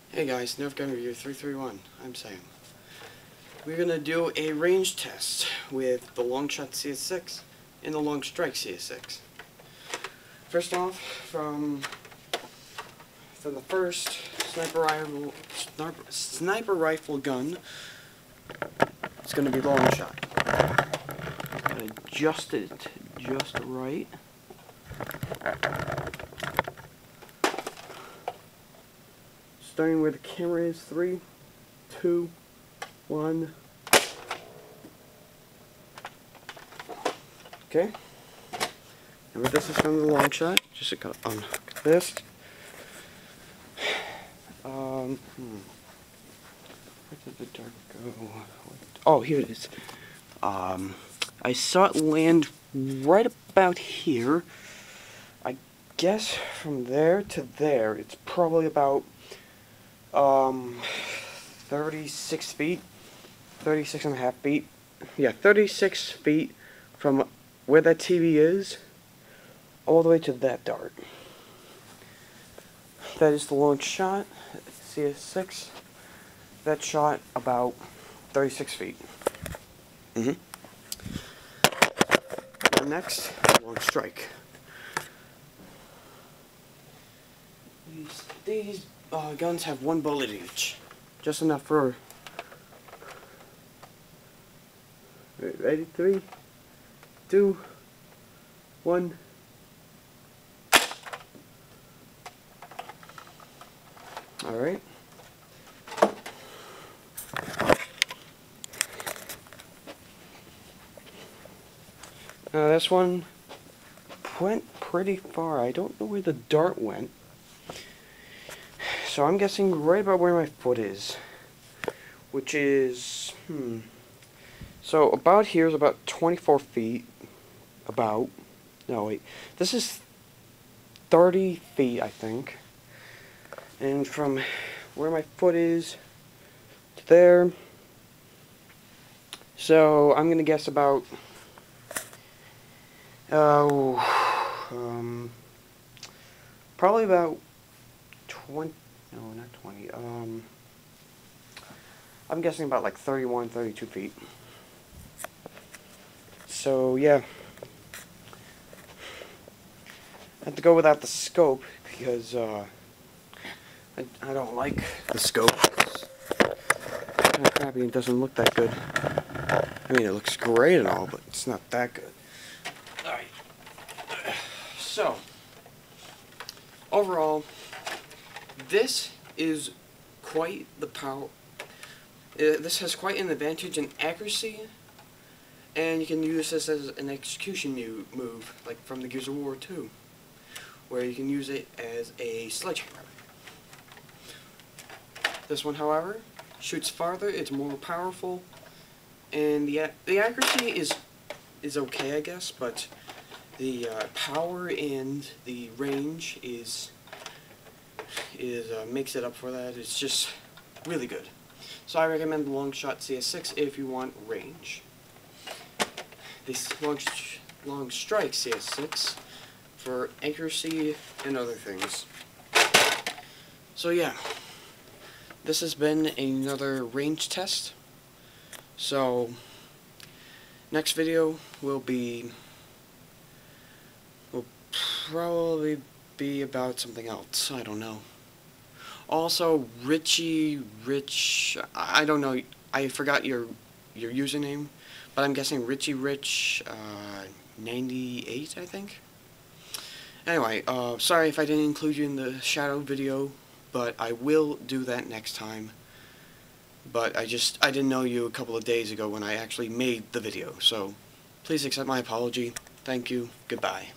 Hey guys, Nerf Gun Review 331. I'm Sam. We're gonna do a range test with the LongShot CS6 and the LongStrike CS6. First off, from the first sniper rifle gun, it's gonna be LongShot. Gotta adjust it just right. Starting where the camera is, 3, 2, 1. Okay. Remember, this is from the LongShot. Just gotta unhook this. Where did the dart go? Oh, here it is. I saw it land right about here. I guess from there to there, it's probably about 36 feet, 36 and a half feet. Yeah, 36 feet from where that TV is all the way to that dart. That is the LongShot CS6. That shot about 36 feet. Next, LongStrike. These guns have one bullet each, just enough for. Ready? 3, 2, 1. All right. This one went pretty far. I don't know where the dart went. So I'm guessing right about where my foot is. Which is, So about here is about 24 feet. About. No, wait. This is 30 feet, I think. And from where my foot is to there. So I'm going to guess about probably about 20, no, not 20, I'm guessing about like 31, 32 feet. So, yeah. I have to go without the scope, because, I don't like the scope. It's kind of crappy and doesn't look that good. I mean, it looks great and all, but it's not that good. Alright. So, overall, this is quite the power. This has quite an advantage in accuracy, and you can use this as an execution move, like from the Gears of War 2, where you can use it as a sledgehammer. This one, however, shoots farther, it's more powerful, and the accuracy is okay, I guess, but the power and the range makes it up for that. It's just really good. So I recommend the LongShot CS6 if you want range. This LongStrike CS6 for accuracy and other things. So yeah, this has been another range test. So next video will probably be about something else. I don't know. Also, I don't know. I forgot your username, but I'm guessing RichieRich98, I think. Anyway, sorry if I didn't include you in the shadow video, but I will do that next time. But I didn't know you a couple of days ago when I actually made the video, so please accept my apology. Thank you. Goodbye.